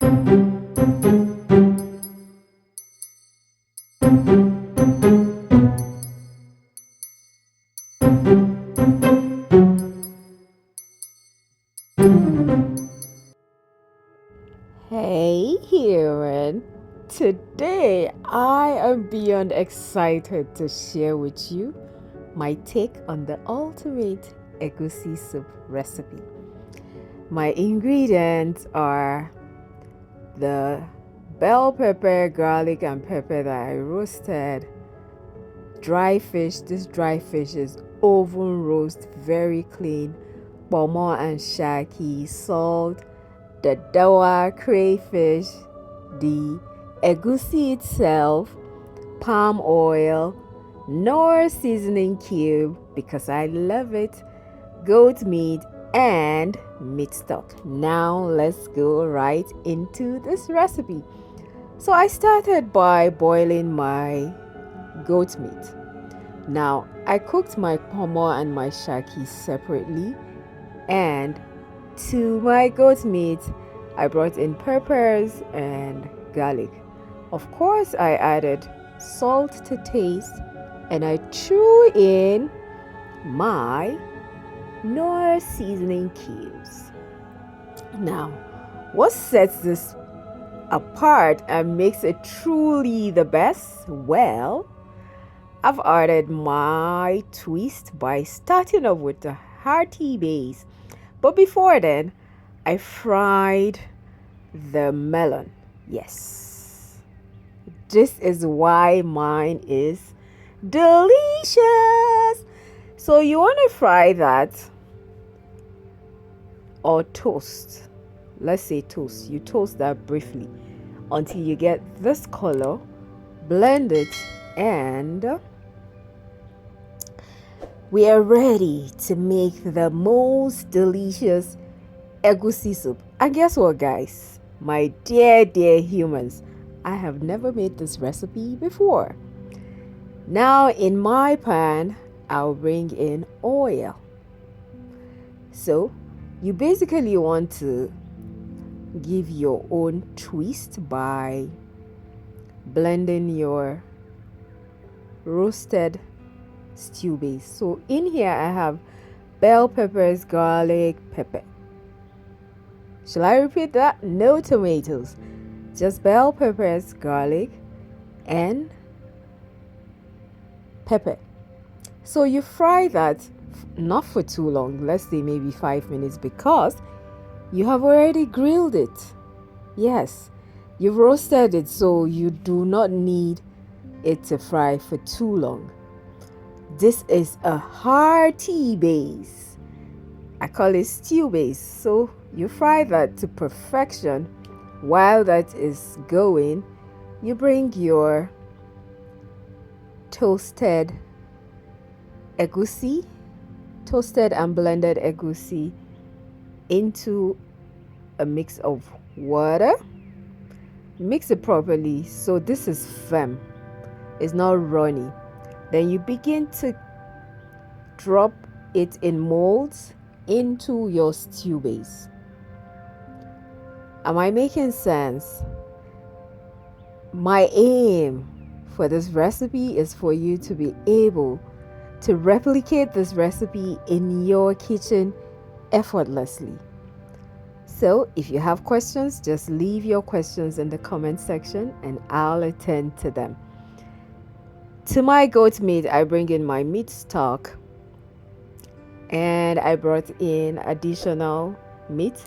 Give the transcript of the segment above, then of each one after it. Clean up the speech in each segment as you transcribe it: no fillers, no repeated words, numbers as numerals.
Hey, human. Today I am beyond excited to share with you my take on the ultimate Egusi soup recipe. My ingredients are the bell pepper, garlic, and pepper that I roasted, dry fish. This dry fish is oven roast, very clean, pomo and shaki, salt, the dawa crayfish, the egusi itself, palm oil, nor seasoning cube because I love it, goat meat, and meat stock. Now let's go right into this recipe. So I started by boiling my goat meat. Now I cooked my pomo and my shaki separately, and to my goat meat, I brought in peppers and garlic. Of course, I added salt to taste and I threw in my Knorr seasoning cubes. Now, what sets this apart and makes it truly the best? Well, I've added my twist by starting off with the hearty base. But before then, I fried the melon. Yes. This is why mine is delicious. So you want to fry that or toast. Let's say toast. You toast that briefly until you get this color. Blend it and we are ready to make the most delicious egusi soup. And guess what, guys? My dear humans, I have never made this recipe before. Now in my pan, I'll bring in oil. So you basically want to give your own twist by blending your roasted stew base. So in here I have bell peppers, garlic, pepper. Shall I repeat that? No tomatoes, just bell peppers, garlic, and pepper. So you fry that not for too long, let's say maybe 5 minutes, because you have already grilled it. Yes, you've roasted it, so you do not need it to fry for too long. This is a hearty base. I call it stew base. So you fry that to perfection. While that is going, you bring your toasted egusi, toasted and blended egusi into a mix of water. Mix it properly so this is firm. It's not runny. Then you begin to drop it in molds into your stew base. Am I making sense? My aim for this recipe is for you to be able to replicate this recipe in your kitchen effortlessly. So if you have questions, just leave your questions in the comment section and I'll attend to them. To my goat meat, I bring in my meat stock and I brought in additional meat,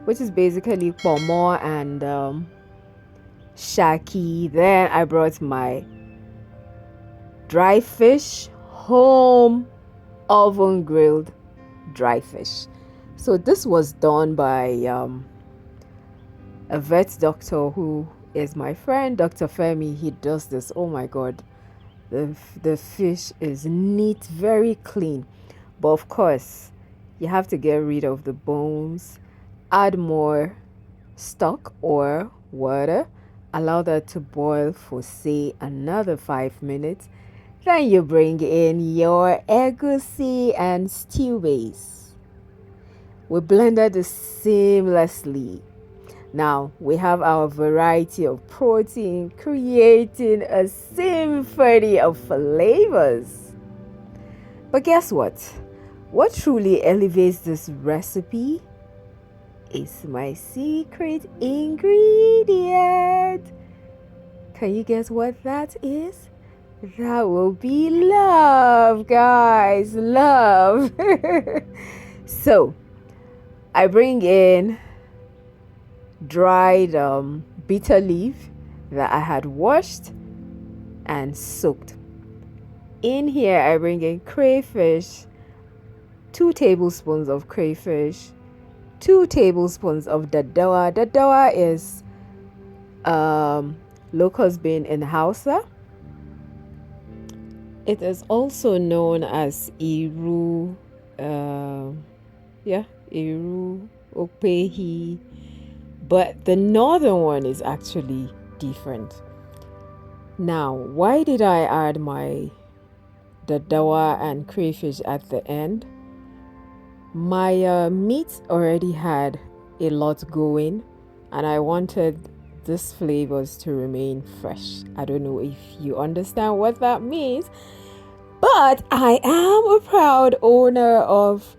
which is basically pomo and shaki. Then I brought my dry fish, home oven grilled dry fish. So this was done by a vet doctor who is my friend, Dr. Femi. He does this. Oh my God. The fish is neat, very clean. But of course, you have to get rid of the bones, add more stock or water, allow that to boil for say another 5 minutes. Then you bring in your egusi and stew base. We blended it seamlessly. Now we have our variety of protein, creating a symphony of flavors. But guess what? What truly elevates this recipe is my secret ingredient. Can you guess what that is? That will be love, guys. Love. So, I bring in dried bitter leaf that I had washed and soaked. In here, I bring in crayfish, 2 tablespoons of crayfish, 2 tablespoons of daddawa. Daddawa is locust bean in Hausa. It is also known as Iru, Iru Opehi, but the northern one is actually different. Now, why did I add my daddawa and crayfish at the end? My meat already had a lot going, and I wanted these flavors to remain fresh. I don't know if you understand what that means, but I am a proud owner of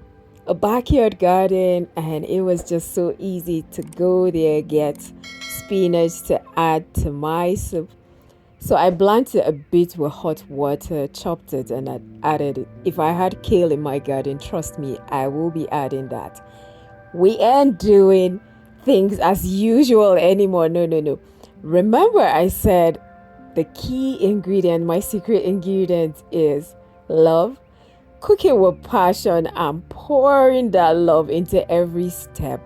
a backyard garden, and it was just so easy to go there, get spinach to add to my soup. So I blanched it a bit with hot water, chopped it, and I added it. If I had kale in my garden, trust me, I will be adding that. We ain't doing things as usual anymore. No. Remember, I said the key ingredient, my secret ingredient is love. Cooking with passion and pouring that love into every step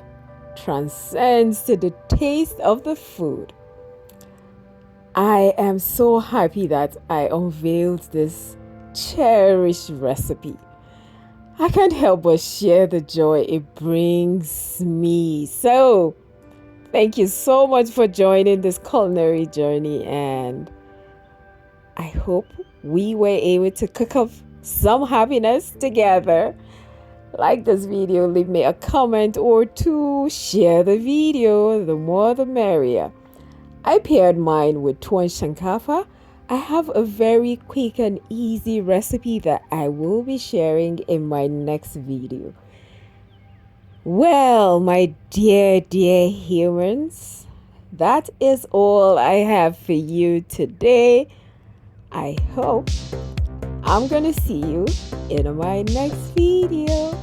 transcends to the taste of the food. I am so happy that I unveiled this cherished recipe. I can't help but share the joy it brings me. So, thank you so much for joining this culinary journey, and I hope we were able to cook up some happiness together. Like this video, leave me a comment or two, share the video, the more the merrier. I paired mine with tuwon shinkafa. I have a very quick and easy recipe that I will be sharing in my next video. Well, my dear humans, that is all I have for you today. I hope I'm gonna see you in my next video.